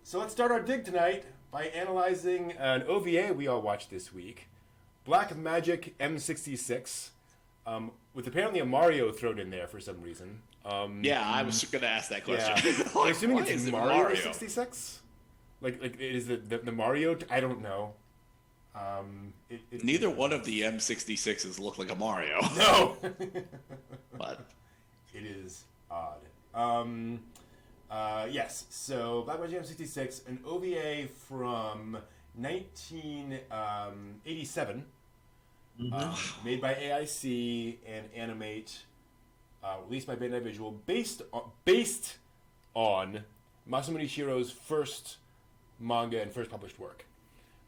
So let's start our dig tonight by analyzing an OVA we all watched this week, Black Magic M-66, with apparently a Mario thrown in there for some reason. Yeah, I was going to ask that question. Yeah. Like, I'm assuming why it's is it Mario 66? Like is the Mario? I don't know. Neither one of the M66s look like a Mario. No. But it is odd. Yes, so Black Magic M-66, an OVA from 1987, made by AIC and Animate, released by Bandai Visual, based on Masamune Shirow's first manga and first published work.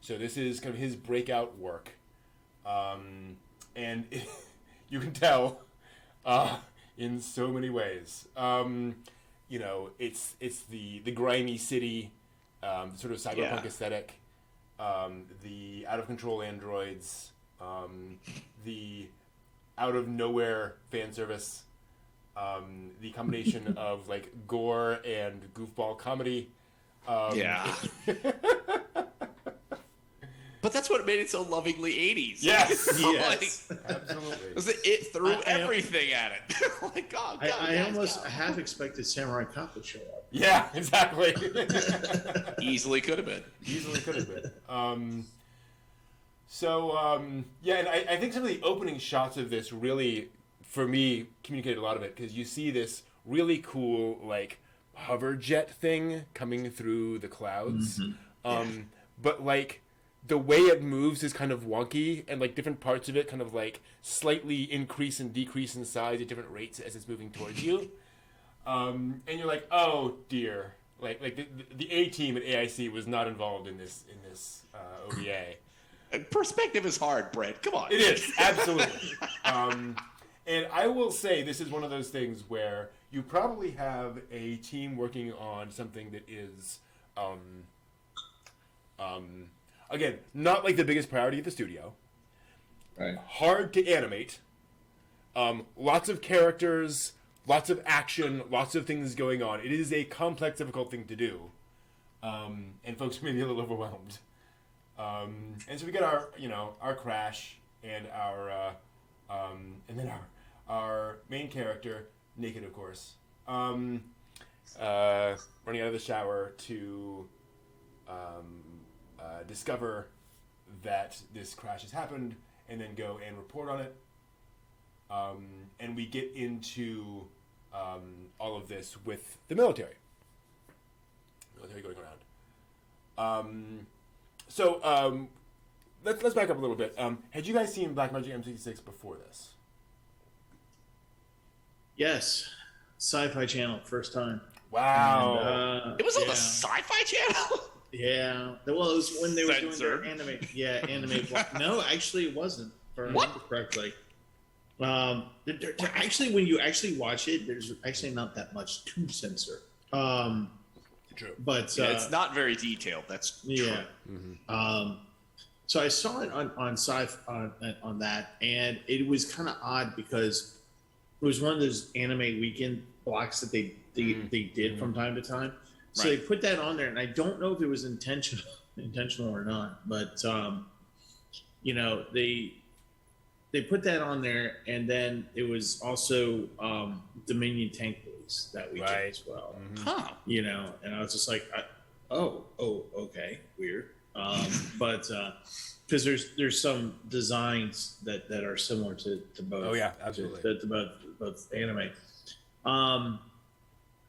So this is kind of his breakout work, and you can tell in so many ways. You know, it's the grimy city, sort of cyberpunk aesthetic, the out of control androids, the out of nowhere fan service, the combination of like gore and goofball comedy. But that's what made it so lovingly 80s. Yes, yes. Like, absolutely. It threw everything at it. Like, oh, God, I almost half expected Samurai Cop to show up. Yeah, exactly. Easily could have been. Easily could have been. Yeah, and I think some of the opening shots of this really, for me, communicated a lot of it, because you see this really cool, like, hover jet thing coming through the clouds. But, like, the way it moves is kind of wonky, and like different parts of it kind of like slightly increase and decrease in size at different rates as it's moving towards you. And you're like, oh dear, like the A team at AIC was not involved in this OVA. Perspective is hard, Brett. Come on. It is, absolutely. And I will say this is one of those things where you probably have a team working on something that is again, not like the biggest priority of the studio. Right. Hard to animate. Lots of characters, lots of action, lots of things going on. It is a complex, difficult thing to do. And folks may be a little overwhelmed. And so we got our crash and then our main character, naked of course, running out of the shower to discover that this crash has happened, and then go and report on it. And we get into all of this with the military going around. Let's back up a little bit. Had you guys seen Black Magic M-66 before this? Yes, Sci-Fi Channel, first time. Wow. And, It was on the Sci-Fi Channel? Yeah, well, it was when they were doing Censored. their anime. No, actually, it wasn't. If I remember correctly. Actually, when you actually watch it, there's actually not that much to censor. True. But it's not very detailed. That's true. So I saw it on on that, and it was kind of odd because it was one of those anime weekend blocks that they did from time to time. So they put that on there, and I don't know if it was intentional or not, but they put that on there, and then it was also Dominion Tank Police that weekend as well. Huh. And I was just like, okay, weird. But because there's some designs that are similar to both. Oh yeah, absolutely. To both anime.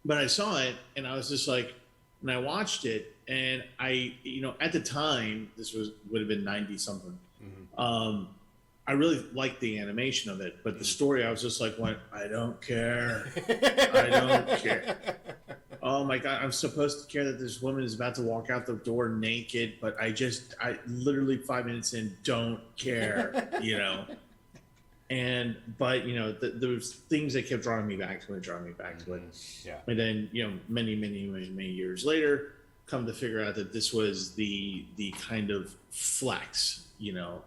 But I saw it, and I was just like, and I watched it, and I, at the time, this would have been 90 something. I really liked the animation of it, but the story, I was just like, I don't care. I don't care. Oh my God, I'm supposed to care that this woman is about to walk out the door naked, but I literally 5 minutes in don't care, But there was things that kept drawing me back to it. Yeah. And then many years later, come to figure out that this was the kind of flex,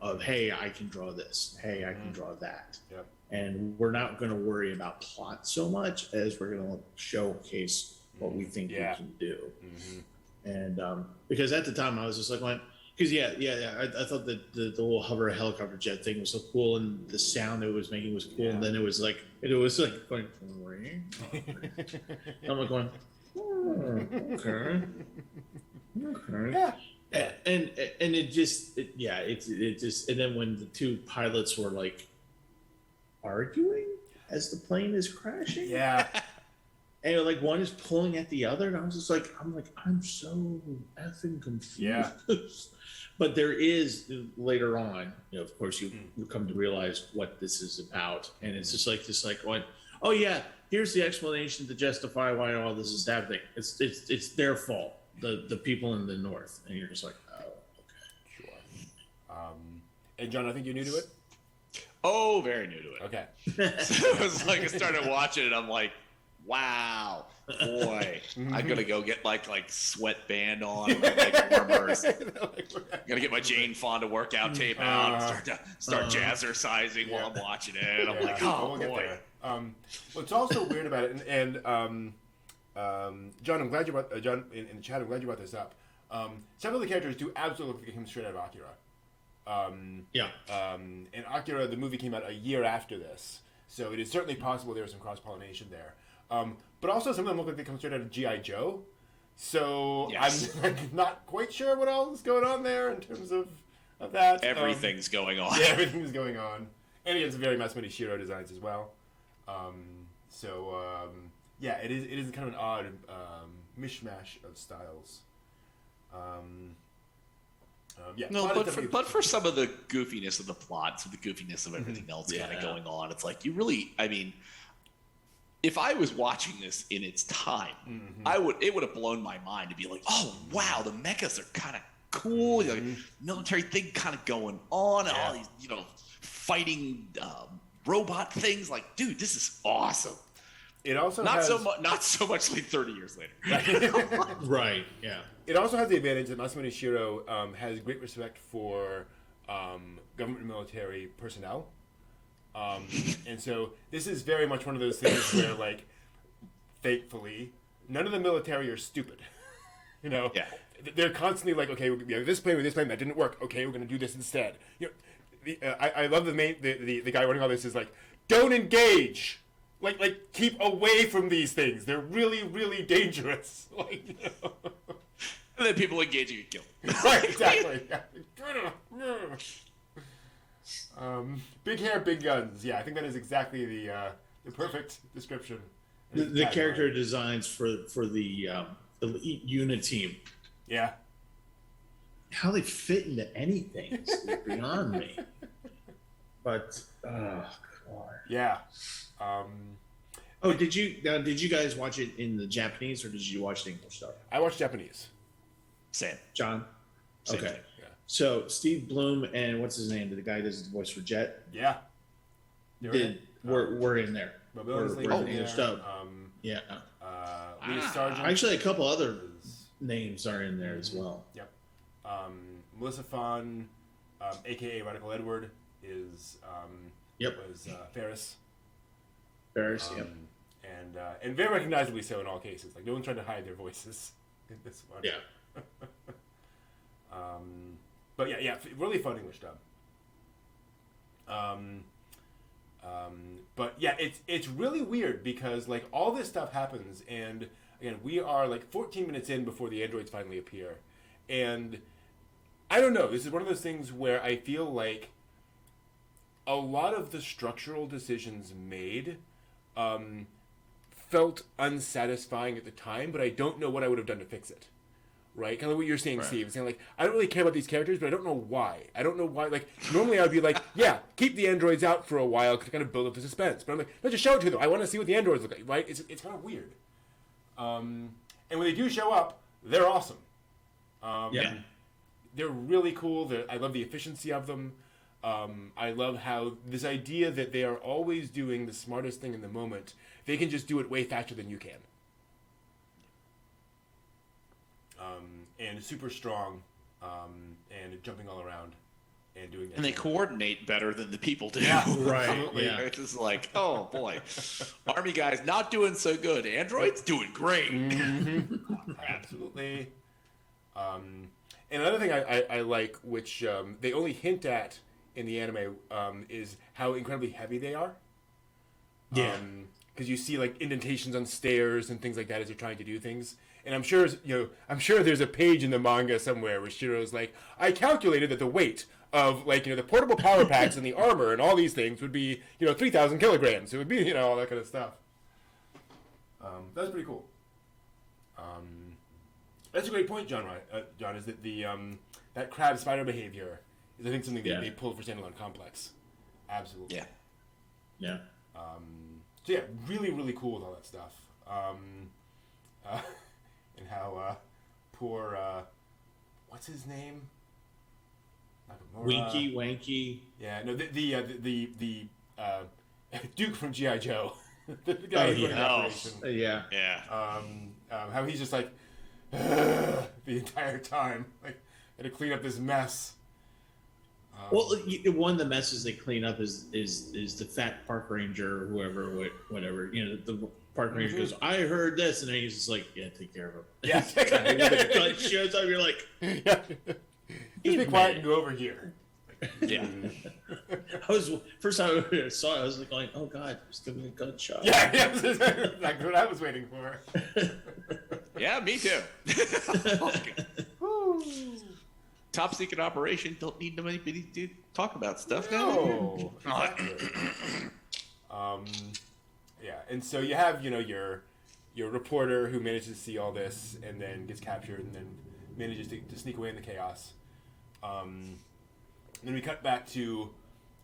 of hey, I can draw this, hey, I can draw that, Yep. and we're not going to worry about plot so much as we're going to showcase what we think we can do. and because at the time I was just like, because I thought that the little hover helicopter jet thing was so cool, and the sound it was making was cool, and then it was like going. I'm like going, okay. Yeah. And it just and then when the two pilots were like arguing as the plane is crashing, and like one is pulling at the other, and I was just like, I'm so effing confused. Yeah. But there is later on, of course, you come to realize what this is about, and it's just like going, oh yeah, here's the explanation to justify why all this is happening. It's their fault, the people in the North, and you're just like, oh, okay, sure. And John, I think you're new to it. Oh, very new to it. Okay. So it was like I started watching it, I'm like, wow, boy, I'm gonna go get like sweatband on, like warmers. I'm gonna get my Jane Fonda workout tape out, and start jazzercising while I'm watching it. I'm like, oh we'll boy. What's also weird about it, and John, I'm glad you brought John in the chat. I'm glad you brought this up. Several of the characters do absolutely look like him straight out of Akira. And Akira, the movie came out a year after this, so it is certainly possible there was some cross-pollination there. But also some of them look like they come straight out of G.I. Joe. So yes. I'm not quite sure what else is going on there in terms of that. Everything's going on. Yeah, everything's going on. And he has very Masamune Shirow designs as well. Yeah, it is kind of an odd mishmash of styles. But for some of the goofiness of the plot, some of the goofiness of everything else kind of going on, it's like if I was watching this in its time, it would have blown my mind to be like, oh wow, the mechas are kind of cool, like, military thing kind of going on, and all these fighting robot things. Like, dude, this is awesome. It also not so much like 30 years later. Right. Yeah. It also has the advantage that Masamune Shirow has great respect for government and military personnel. And so this is very much one of those things where, like, thankfully, none of the military are stupid. They're constantly like, okay, we have this plan, that didn't work. Okay, we're going to do this instead. I love the guy running all this is like, don't engage. Like keep away from these things. They're really, really dangerous. And then people engaging and killing. Right, exactly. Big hair, big guns. Yeah, I think that is exactly the perfect description. The character designs for the elite unit team. Yeah. How they fit into anything is beyond me. But God. Yeah. Did you guys watch it in the Japanese or did you watch the English stuff? I watched Japanese. Same. John? Same okay. thing. Yeah. So Steve Bloom and what's his name? The guy who does the voice for Jet? Yeah. We're in there. We're in the English dub. Lee Sargent. Actually, a couple other names are in there as well. Yep. Melissa Fon, a.k.a. Radical Edward, was Ferris. Ferris, yep. And very recognizably so in all cases. Like, no one's trying to hide their voices in this one. Yeah. But yeah, really fun English dub. But yeah, it's really weird because like all this stuff happens, and again, we are like 14 minutes in before the androids finally appear, and I don't know. This is one of those things where I feel like a lot of the structural decisions made felt unsatisfying at the time, but I don't know what I would have done to fix it. Right? Kind of what you're saying, right. Steve. Saying like, I don't really care about these characters, but I don't know why. Like, normally I would be like, yeah, keep the androids out for a while to kind of build up the suspense. But I'm like, no, just show it to them. I want to see what the androids look like, right? It's kind of weird. And when they do show up, they're awesome. They're really cool. I love the efficiency of them. I love how this idea that they are always doing the smartest thing in the moment, they can just do it way faster than you can. And super strong, and jumping all around, and doing. And they coordinate better than the people do. Yeah, right. Yeah. It's just like, oh boy, Army guys not doing so good. Androids doing great. Mm-hmm. Absolutely. And another thing I like, which they only hint at in the anime, is how incredibly heavy they are. Yeah. Because you see like indentations on stairs and things like that as they're trying to do things. And I'm sure there's a page in the manga somewhere where Shiro's like, I calculated that the weight of like the portable power packs and the armor and all these things would be 3,000 kilograms. It would be all that kind of stuff. That's pretty cool. That's a great point, John. John, is that the that crab spider behavior is I think something that they pulled for Standalone Complex. Absolutely. Yeah. Yeah. So yeah, really, really cool with all that stuff. And how poor what's his name? Nakamura. Winky, Wanky. Yeah, no, the Duke from G.I. Joe, the guy who's running the operation. Yeah. Yeah. How he's just like the entire time, like, had to clean up this mess. Well, one of the messes they clean up is the fat park ranger or whoever, whatever. The park ranger goes, I heard this, and then he's just like, yeah, take care of him. Yeah. The gun shows up, you're like, yeah. Just be quiet and go over here. Yeah. First time I saw it, I was like going, oh god, there's gonna be a gunshot. Yeah, that's exactly what I was waiting for. Yeah, me too. Top secret operation. Don't need anybody to talk about stuff. No. Yeah, and so you have your reporter who manages to see all this and then gets captured and then manages to sneak away in the chaos. Then we cut back to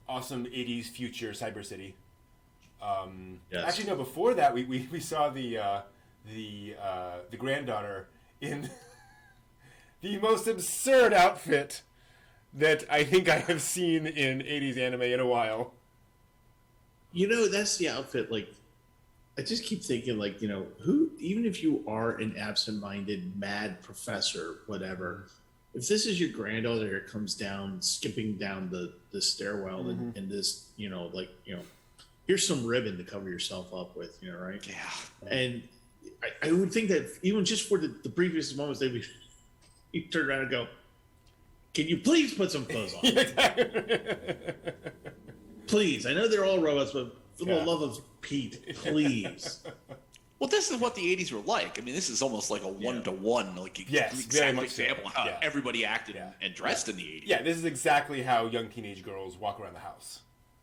awesome 80s future Cyber City. Yes. Actually, no. Before that, we saw the granddaughter in the most absurd outfit that I think I have seen in 80s anime in a while. That's the outfit. Like, I just keep thinking, like, who? Even if you are an absent-minded, mad professor, whatever. If this is your granddaughter who comes down, skipping down the stairwell, and this, here's some ribbon to cover yourself up with, right? Yeah. And I would think that even just for the previous moments, you turn around and go, can you please put some clothes on? Please. I know they're all robots, but for the love of Pete, please. Well, this is what the 80s were like. I mean, this is almost like a one-to-one, very much example of how everybody acted and dressed in the 80s. Yeah, this is exactly how young teenage girls walk around the house.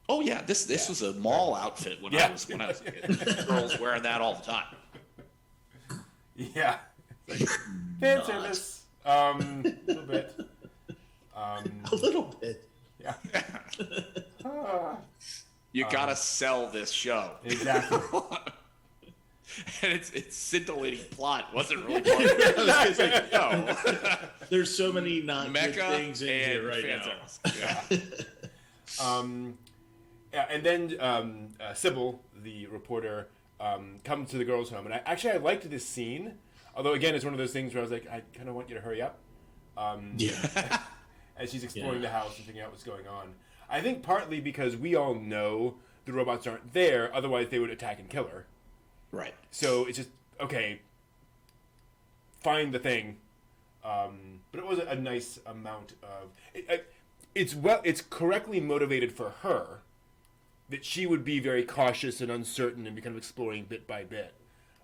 Oh yeah, this was a mall outfit when I was a kid. Girls wearing that all the time. Yeah. Fan service. A little bit. A little bit. Yeah. You gotta sell this show. Exactly. And its scintillating plot wasn't really part no. There's so many not good Mecca things in here right now. Yeah, and then Sybil, the reporter, comes to the girls' home, and I liked this scene. Although again, it's one of those things where I was like, I kind of want you to hurry up. As she's exploring the house and figuring out what's going on. I think partly because we all know the robots aren't there, otherwise they would attack and kill her. Right. So it's just, okay, find the thing. But it was a nice amount of... It's correctly motivated for her that she would be very cautious and uncertain and be kind of exploring bit by bit.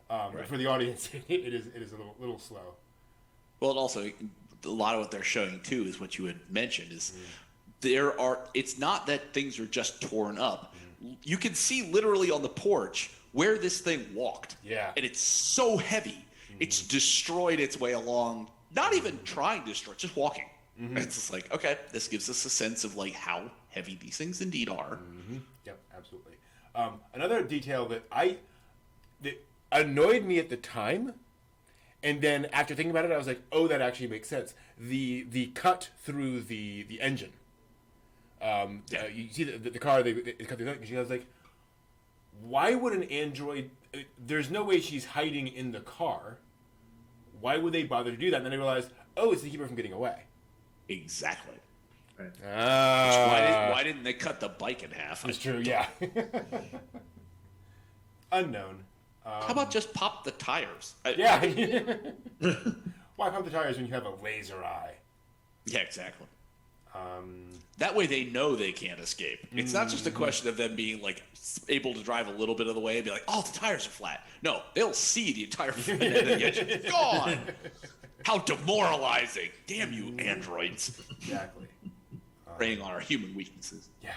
But for the audience, it is a little slow. Well, and also, a lot of what they're showing, too, is what you had mentioned, is it's not that things are just torn up. You can see literally on the porch where this thing walked. Yeah. And it's so heavy. It's destroyed its way along, not even trying to destroy, just walking. It's just like, okay, this gives us a sense of like how heavy these things indeed are. Yep, absolutely. Another detail that annoyed me at the time, and then after thinking about it, I was like, oh, that actually makes sense. The cut through the engine. You see the car, they cut through the engine. I was like, why would an android... There's no way she's hiding in the car. Why would they bother to do that? And then I realized, oh, it's to keep her from getting away. Exactly. Right. Why didn't they cut the bike in half? That's true, yeah. Unknown. How about just pop the tires? Yeah. why pump the tires when you have a laser eye? Yeah, exactly. That way they know they can't escape. It's not just a question of them being like able to drive a little bit of the way and be like, oh, the tires are flat. No, they'll see the entire front end of the engine. Gone! How demoralizing. Damn you, androids. Exactly. Preying on our human weaknesses. Yeah.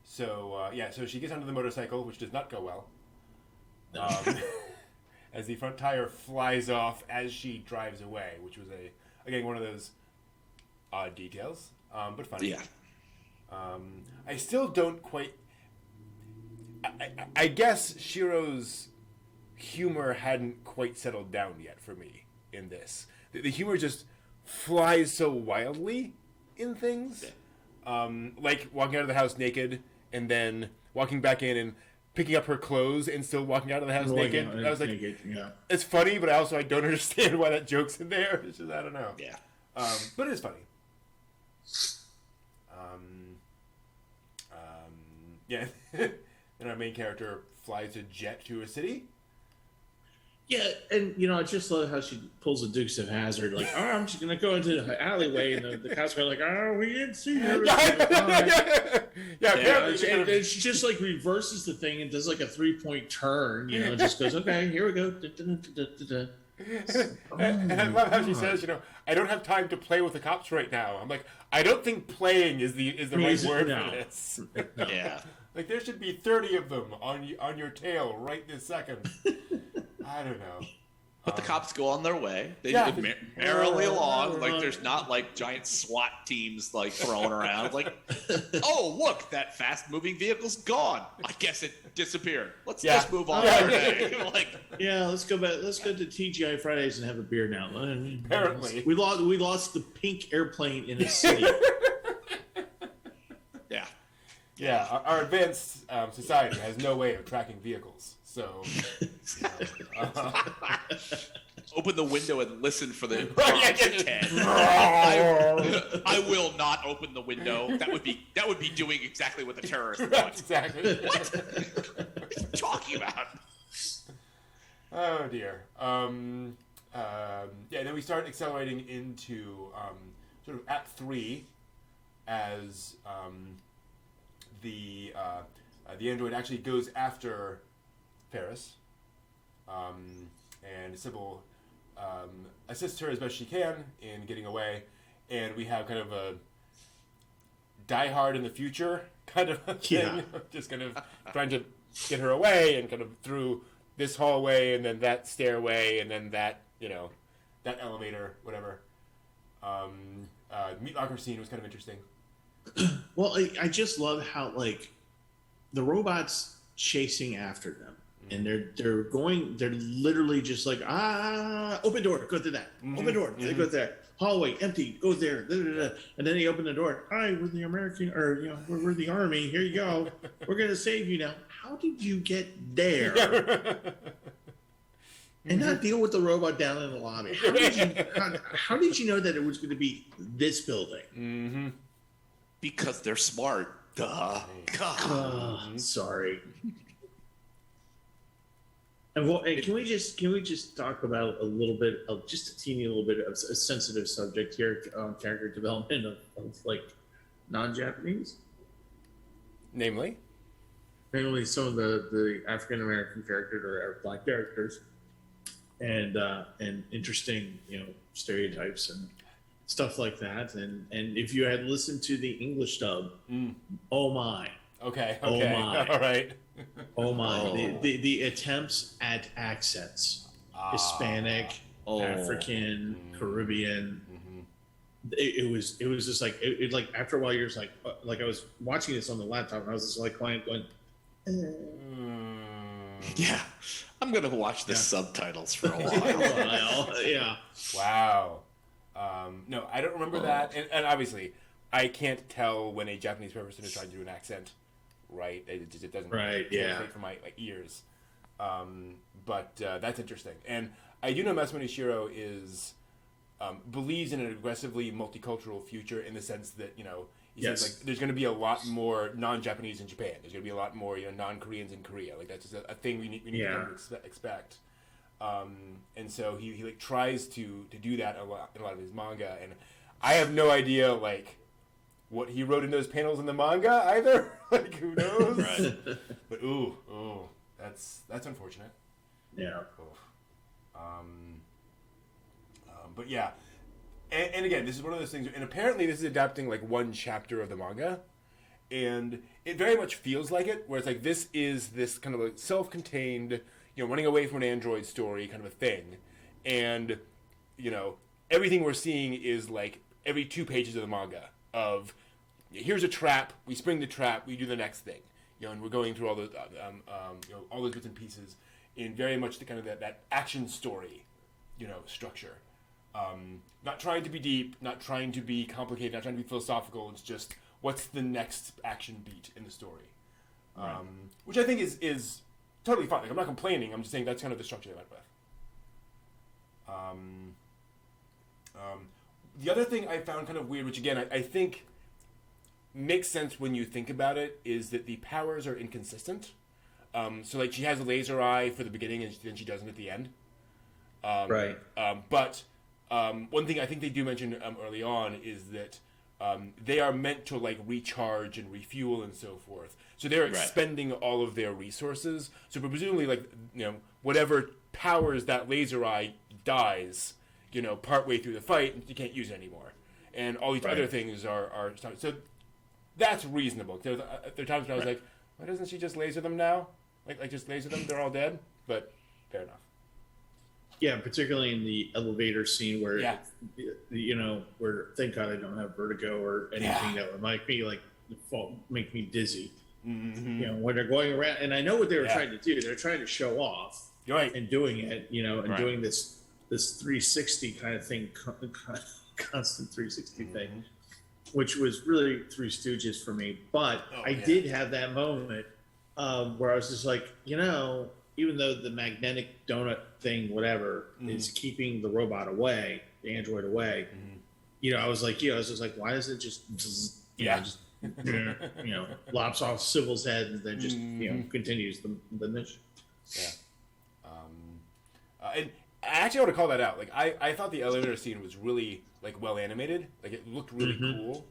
So she gets onto the motorcycle, which does not go well. As the front tire flies off as she drives away, which was again one of those odd details, but funny. Yeah. I still don't quite. I guess Shiro's humor hadn't quite settled down yet for me in this. The humor just flies so wildly in things, like walking out of the house naked and then walking back in and picking up her clothes and still walking out of the house naked. I was like, naked, yeah. It's funny, but I don't understand why that joke's in there. It's just, I don't know. Yeah. But it is funny. Yeah. Then our main character flies a jet to a city. Yeah, and I just love how she pulls the Dukes of Hazzard, like, oh, I'm just gonna go into the alleyway, and the cops are like, oh, we didn't see her. And she just like reverses the thing and does like a 3-point turn, just goes, okay, here we go. And I love how she says, I don't have time to play with the cops right now. I'm like, I don't think playing is the right word for this. Yeah. Like, there should be 30 of them on your tail right this second. I don't know. But the cops go on their way. They merrily along. Like, there's not, like, giant SWAT teams, like, thrown around. Like, oh, look, that fast-moving vehicle's gone. I guess it disappeared. Let's just move on. Let's go back. Let's go to TGI Fridays and have a beer now. Apparently. We lost the pink airplane in a city. Yeah. Yeah, our advanced society has no way of tracking vehicles. So, open the window and listen for the I will not open the window. That would be doing exactly what the terrorists want. Exactly. What are you talking about? Oh dear. Then we start accelerating into sort of Act 3 as the android actually goes after Paris, and Sybil assists her as best she can in getting away, and we have kind of a Die Hard in the future kind of thing, just kind of trying to get her away, and kind of through this hallway, and then that stairway, and then that that elevator, whatever. The meat locker scene was kind of interesting. Well, I just love how like the robots chasing after them. And they're literally just like, open door, go through that. Open door, go there. Hallway, empty, go there. Da, da, da. And then they open the door. Hi, we're the American, or we're the Army. Here you go. We're gonna save you now. How did you get there? And not deal with the robot down in the lobby. How did you know that it was going to be this building? Mm-hmm. Because they're smart. Duh. Sorry. And can we just talk about a little bit of just a teeny little bit of a sensitive subject here, character development of like non-Japanese, namely some of the African American characters or Black characters, and interesting stereotypes and stuff like that. And if you had listened to the English dub, oh my, okay, oh my, all right. Oh my! The attempts at accents, Hispanic, African, Caribbean. It was just like it like after a while you're just like I was watching this on the laptop and I was just like going. Yeah, I'm gonna watch the subtitles for a while. Yeah. Wow. No, I don't remember that, and obviously I can't tell when a Japanese person is trying to do an accent. Right, it doesn't translate from my ears, but that's interesting. And I do know Masamune Shirow is believes in an aggressively multicultural future in the sense that he says like there's going to be a lot more non-Japanese in Japan. There's going to be a lot more non-Koreans in Korea. Like that's just a thing we need to expect. And so he like tries to do that in a lot of his manga, and I have no idea like what he wrote in those panels in the manga either. Like, who knows? Right. But that's unfortunate. Yeah. But yeah, and again, this is one of those things, and apparently this is adapting like one chapter of the manga, and it very much feels like it, where it's like this is this kind of like self-contained, running away from an android story kind of a thing, and everything we're seeing is like every 2 pages of the manga of here's a trap, we spring the trap, we do the next thing, and we're going through all those all those bits and pieces in very much the kind of that action story, structure. Not trying to be deep, not trying to be complicated, not trying to be philosophical. It's just what's the next action beat in the story, which I think is totally fine. Like, I'm not complaining. I'm just saying that's kind of the structure they went with. The other thing I found kind of weird, which again I think makes sense when you think about it, is that the powers are inconsistent. So like she has a laser eye for the beginning, and then she doesn't at the end. Right. But one thing I think they do mention early on is that they are meant to like recharge and refuel and so forth. So they're expending all of their resources. So presumably, like whatever powers that laser eye dies, partway through the fight, you can't use it anymore. And all these other things are so that's reasonable. There are times when I was like, why doesn't she just laser them now? Like just laser them, they're all dead. But fair enough. Yeah, particularly in the elevator scene where, where thank God I don't have vertigo or anything that would make me dizzy. Mm-hmm. When they're going around, and I know what they were trying to do. They're trying to show off, and doing it, and doing this 360 kind of thing, constant 360 thing, which was really Three Stooges for me. But I did have that moment where I was just like, even though the magnetic donut thing, whatever, is keeping the robot away, the android away, I was just like, why does it just lops off Sybil's head and then just, continues the mission? Yeah. And I actually want to call that out. Like, I thought the elevator scene was really like well animated. Like, it looked really cool.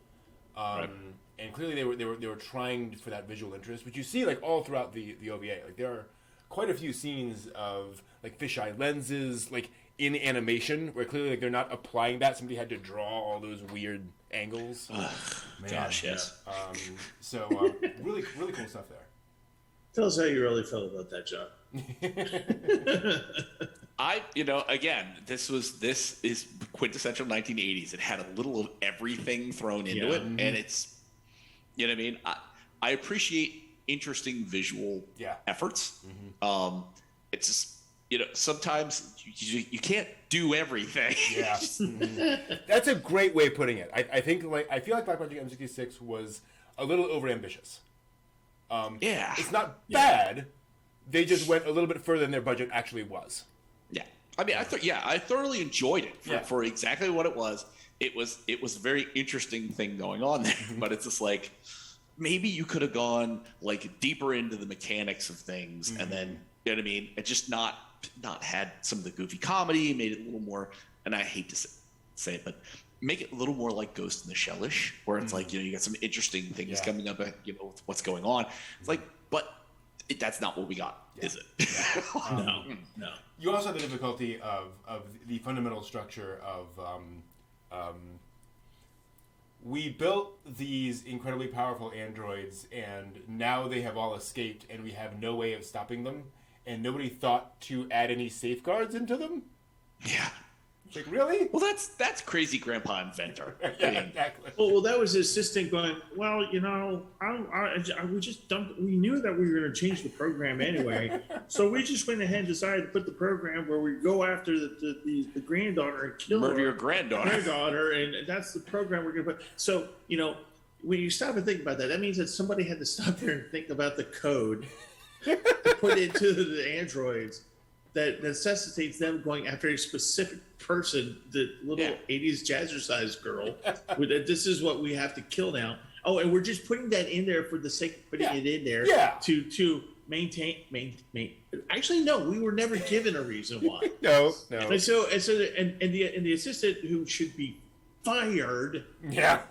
And clearly they were trying for that visual interest, which you see like all throughout the OVA. Like, there are quite a few scenes of like fisheye lenses, like in animation, where clearly like they're not applying that. Somebody had to draw all those weird angles. Gosh, yes. Really cool stuff there. Tell us how you really felt about that, John. Again, this is quintessential 1980s. It had a little of everything thrown into it, and it's, what I mean. I appreciate interesting visual efforts. It's just, sometimes you can't do everything. Yeah. That's a great way of putting it. I think I feel like Black Magic M-66 was a little overambitious. It's not bad. They just went a little bit further than their budget actually was. Yeah. I mean, I thoroughly enjoyed it for exactly what it was. It was a very interesting thing going on there, but it's just like, maybe you could have gone like deeper into the mechanics of things, and then and just not had some of the goofy comedy, made it a little more. And I hate to say it, but make it a little more like Ghost in the Shell-ish, where it's like you got some interesting things coming up, with what's going on. It's like, but that's not what we got, is it? No. You also have the difficulty of the fundamental structure of. We built these incredibly powerful androids, and now they have all escaped, and we have no way of stopping them, and nobody thought to add any safeguards into them? Yeah. Like, really? Well, that's crazy grandpa inventor. Yeah, exactly. Well, that was his assistant going, well, we just dumped, we knew that we were going to change the program anyway. So we just went ahead and decided to put the program where we go after the granddaughter and kill Murder her. your granddaughter. And that's the program we're going to put. So, when you stop and think about that, that means that somebody had to stop there and think about the code to put into the androids that necessitates them going after a specific person, the little 80s jazzercise girl. This is what we have to kill now. Oh, and we're just putting that in there for the sake of putting it in there to Actually, no, we were never given a reason why. No. And the assistant who should be fired, Yeah.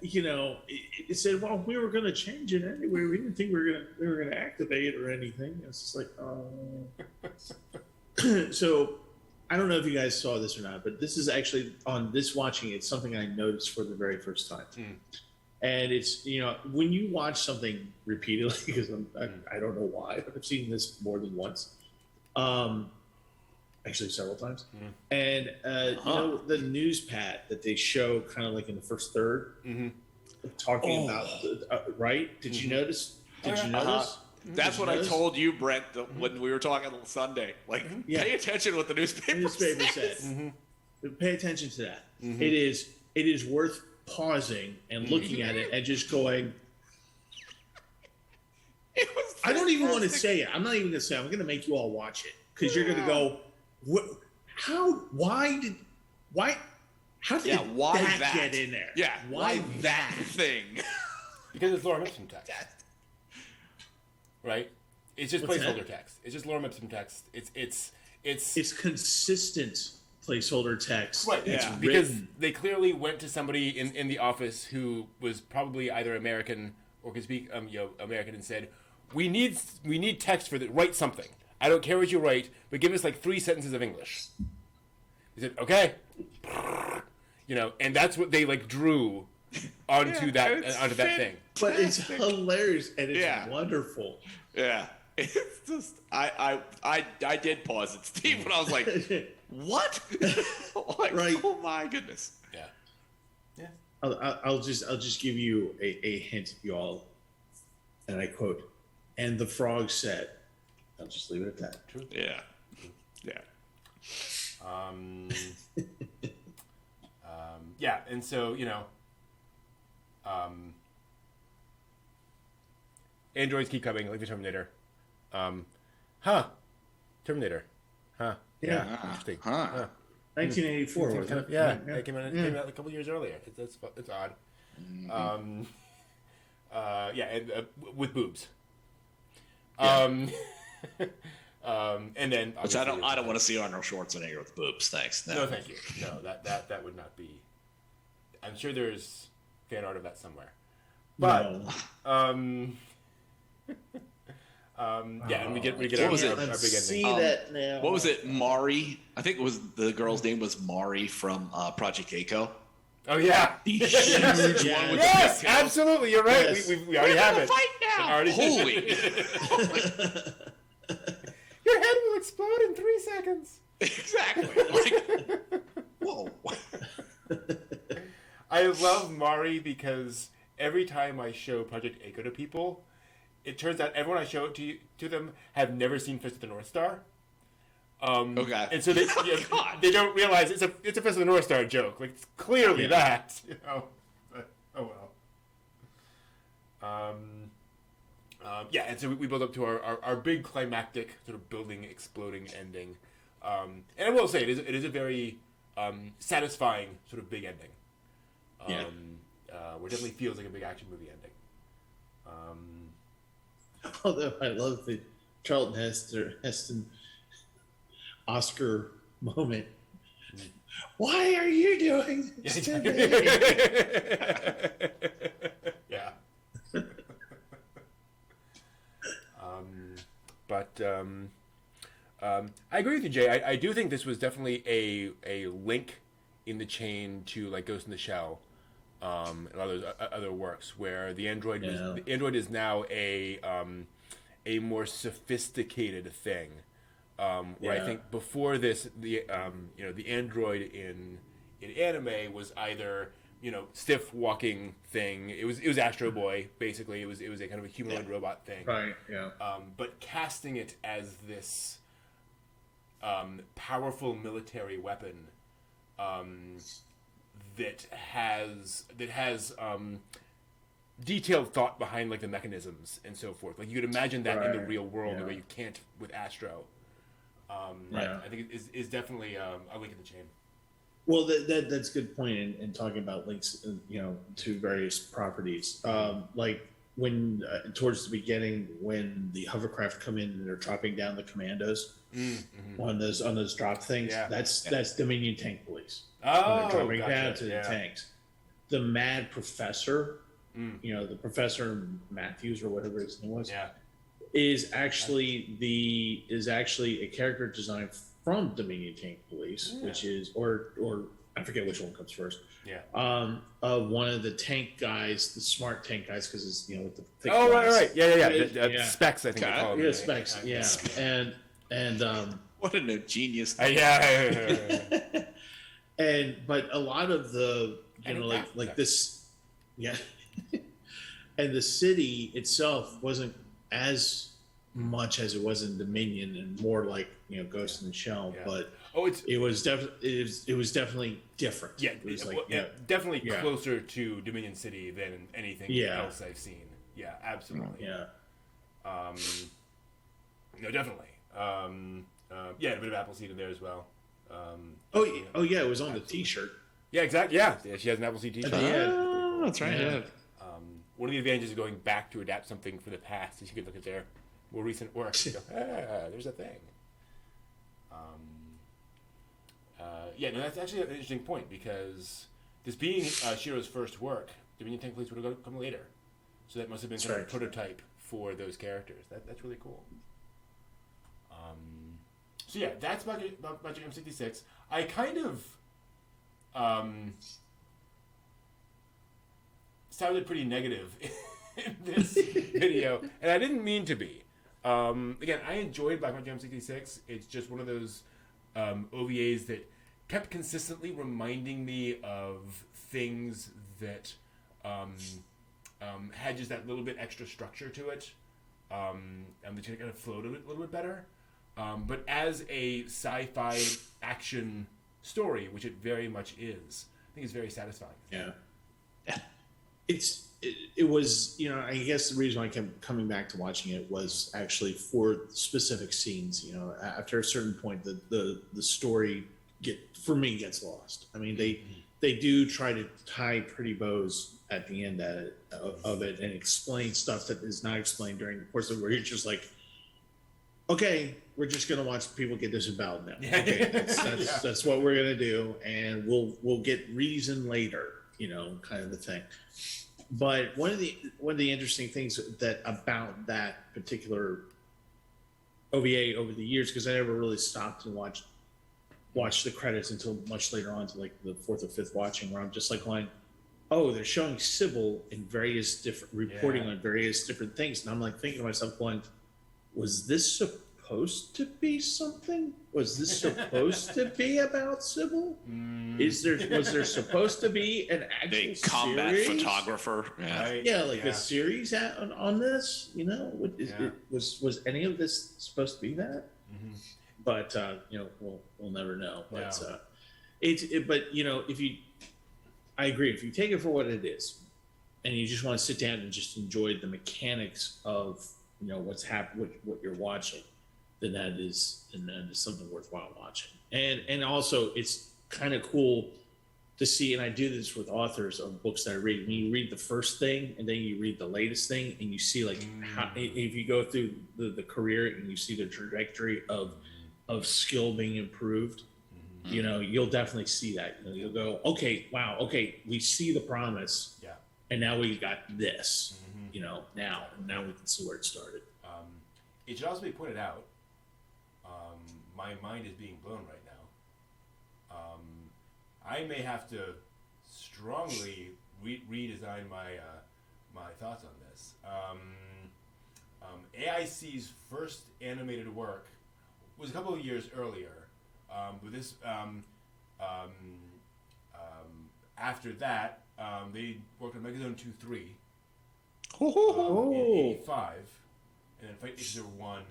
it said, well, we were going to change it anyway. We didn't think we were going to activate it or anything. It's just like, oh. So I don't know if you guys saw this or not, but this is actually on this watching. It's something I noticed for the very first time. And it's, when you watch something repeatedly, because I don't know why, but I've seen this more than once. Actually several times. And the news pat that they show kind of like in the first third, talking about right? Did you notice? Did you notice? That's what I told you, Brent, when we were talking on Sunday. Like, pay attention to what the newspaper said. Pay attention to that. It is worth pausing and looking at it and just going. I don't even want to say it. I'm not even going to say it. I'm going to make you all watch it because you're going to go. How did that get in there? Yeah, why that thing? Because it's lorem ipsum text, right? It's just placeholder text. It's just lorem ipsum text. It's consistent placeholder text. Right. Yeah. Because they clearly went to somebody in the office who was probably either American or could speak American and said, we need text for write something. I don't care what you write, but give us like 3 sentences of English. He said, okay. And that's what they like drew onto that thing. But it's hilarious and it's wonderful. Yeah. It's just I did pause it, Steve, when I was like, what? Right. Oh my goodness. Yeah. Yeah. I'll just give you a hint, you all. And I quote, and the frog said. I'll just leave it at that. True. Yeah. Yeah. Yeah, and so, androids keep coming, like the Terminator. Terminator. Huh. Yeah. Interesting. 1984. Was it? It came out a couple years earlier. It's odd. And with boobs. And then which I don't want to see Arnold Schwarzenegger with boobs. Thanks. No, thank you. No, that would not be. I'm sure there's fan art of that somewhere. But and we get our big ending. See that now. What was it, Mari? I think it was the girl's name was Mari from Project A-ko. Oh yeah, the huge one with yes, the absolutely. You're right. Yes. We already have it. Fight now. Holy. Your head will explode in 3 seconds. Exactly. Like, whoa. I love Mari because every time I show Project A-ko to people, it turns out everyone I show it to them have never seen Fist of the North Star. Okay. And so they they don't realize it's a Fist of the North Star joke. Like it's clearly that. But, oh well. And so we build up to our big climactic sort of building, exploding ending. And I will say it is a very satisfying sort of big ending. Where it definitely feels like a big action movie ending. Although I love the Charlton Heston Oscar moment. Why are you doing this to me? Yeah. I agree with you, Jay. I do think this was definitely a link in the chain to like Ghost in the Shell, and other works where the android is now a more sophisticated thing. Where I think before this, the android in anime was either stiff walking thing. It was Astro Boy basically. It was a kind of a humanoid robot thing. Right. Yeah. But casting it as this powerful military weapon that has detailed thought behind like the mechanisms and so forth. Like you could imagine that in the real world the way you can't with Astro. I think it is definitely a link in the chain. Well, that's a good point in talking about links, to various properties. Like when towards the beginning when the hovercraft come in and they're dropping down the commandos on those drop things. Yeah. That's Dominion tank police. Oh, When they're dropping gotcha. down to the tanks. The Mad Professor, the Professor Matthews or whatever his name was, is actually a character design from Dominion Tank Police, which is or I forget which one comes first. Yeah. Of one of the tank guys, the smart tank guys, because it's with the thick Oh, glass. right. Yeah. Specs, I think they call them. Yeah, Specs. Yeah, and what a genius. Yeah. but a lot of the like this, and the city itself wasn't as much as it was in Dominion, and more like Ghost in the Shell, but it was definitely different. Yeah, it was definitely closer to Dominion City than anything else I've seen. Yeah, absolutely. Yeah. No, definitely. A bit of Appleseed in there as well. It was on the T-shirt. Yeah, exactly. Yeah, she has an Appleseed T-shirt. Oh, that's right. Yeah. One of the advantages of going back to adapt something from the past is you could look at their more recent work and go, there's a thing. That's actually an interesting point, because this being Shiro's first work, Dominion Tank Police would have come later. So that must have been kind of a prototype for those characters. That's really cool. That's about your M-66. I kind of sounded pretty negative in this video, and I didn't mean to be. Again, I enjoyed Black Magic M-66. It's just one of those OVAs that kept consistently reminding me of things that had just that little bit extra structure to it, and that kind of flowed a little bit better. But as a sci-fi action story, which it very much is, I think it's very satisfying. Yeah. It was, I guess the reason why I kept coming back to watching it was actually for specific scenes. After a certain point, the story gets lost. I mean, they do try to tie pretty bows at the end of it and explain stuff that is not explained during the course of it, where you're just like, okay, we're just gonna watch people get disemboweled now. Okay, that's what we're gonna do, and we'll get reason later, kind of the thing. But one of the interesting things about that particular OVA over the years, because I never really stopped and watched the credits until much later on, to like the fourth or fifth watching, where I'm just like going, oh, they're showing Sybil in various different reporting on various different things, and I'm like thinking to myself, going, was this supposed to be something? Was this supposed to be about Sybil? Was there supposed to be an actual combat series? photographer? A series on this? Was any of this supposed to be that? Mm-hmm. But we'll never know. But I agree. If you take it for what it is, and you just want to sit down and just enjoy the mechanics of what's happening, what you're watching, then that is something worthwhile watching. And also, it's kind of cool to see, and I do this with authors of books that I read. When you read the first thing and then you read the latest thing, and you see how, if you go through the career and you see the trajectory of skill being improved, you'll definitely see that. You'll go, okay, wow, okay, we see the promise, and now we got this. Now we can see where it started. It should also be pointed out, my mind is being blown right now. I may have to strongly redesign my thoughts on this. AIC's first animated work was a couple of years earlier, but this after that they worked on Megazone 2-3 in '85, and then Fight Issue 1.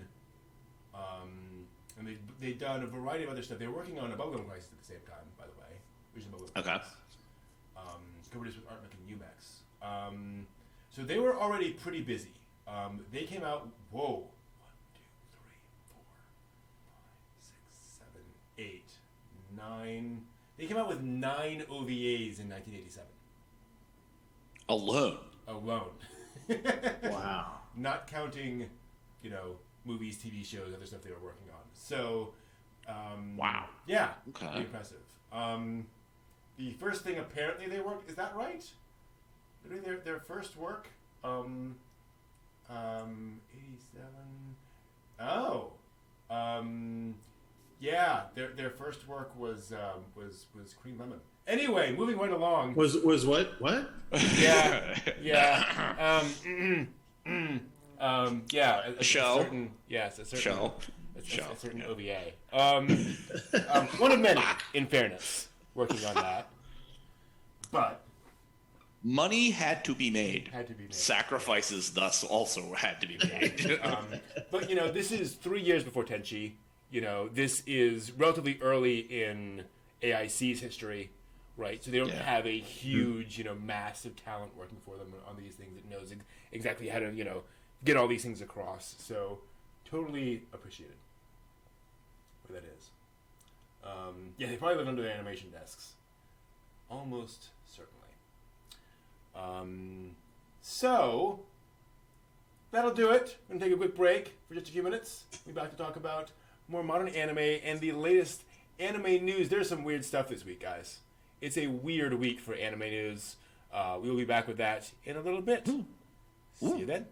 And they'd done a variety of other stuff. They were working on a Bubblegum Crisis at the same time, by the way. Okay. Co-produced with Artmec and Umex. So they were already pretty busy. They came out, 1, 2, 3, 4, 5, 6, 7, 8, 9. They came out with 9 OVAs in 1987. Alone. Wow. Not counting, movies, TV shows, other stuff they were working on. So, Wow. Yeah, Okay. pretty impressive. The first thing apparently they worked, is that right? They're doing their first work, 87. Oh, yeah, their first work was Cream Lemon. Anyway, moving right along. Was what? What? Yeah. Yeah. A Show. certain, yes, a certain Show. A certain OVA. One of many, in fairness, working on that. But Money had to be made. Had to be made. Sacrifices thus also had to be made. but this is 3 years before Tenchi. This is relatively early in AIC's history, right? So they don't have a huge, massive talent working for them on these things that knows exactly how to, get all these things across. So totally appreciated where that is. They probably live under the animation desks. Almost certainly. So that'll do it. We're gonna take a quick break for just a few minutes. We'll be back to talk about more modern anime and the latest anime news. There's some weird stuff this week, guys. It's a weird week for anime news. We will be back with that in a little bit. See you then.